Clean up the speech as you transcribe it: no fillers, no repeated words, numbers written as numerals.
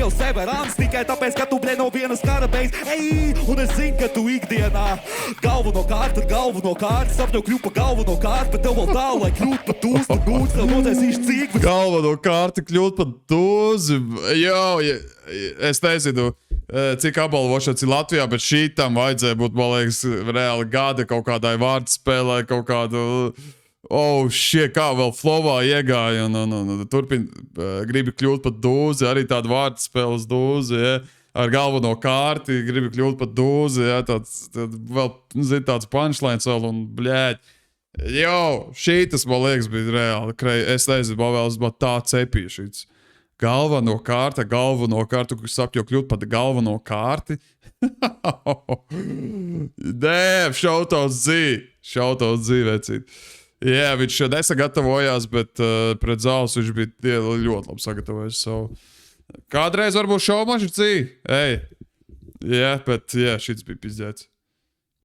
jau severants tikai tāpēc, ka tu bļē no vienas kara beigas. Ej, un es zinu, ka tu ikdienā galvenokārt sapņo kļūt pa galvenokārt, bet tev vēl tālu, lai kļūt pa tūs, tad gūts, tev nodzēsīšu cīk. Galvenokārt kļūt pa tūzi. Es nezinu, cik apbalvošanas ir Latvijā, bet šītam vajadzēja būt, man liekas, reāli gada kaut kādai vārdspēlē, kaut kādu... kā vēl flowā iegāja un turpin gribi kļūt par dūzi, arī tādu vārdspēles dūzi, ja? Ar galveno kārti gribi kļūt par dūzi, ja? Tāds punchlines vēl un bļēķi. Šītas, man liekas, bija reāli. Es nezinu, man vēl tā cepīja šītas. Galveno kārti, tu sapņo kļūt par galveno kārti. Damn, shoutouts Z, vecīt. Jā, viņš nesagatavojās, bet pret Zāles viņš bija ļoti labi sagatavojis savu. Kādreiz varbūt šaumaši dzīvi. Bet šis bija pizdzēts.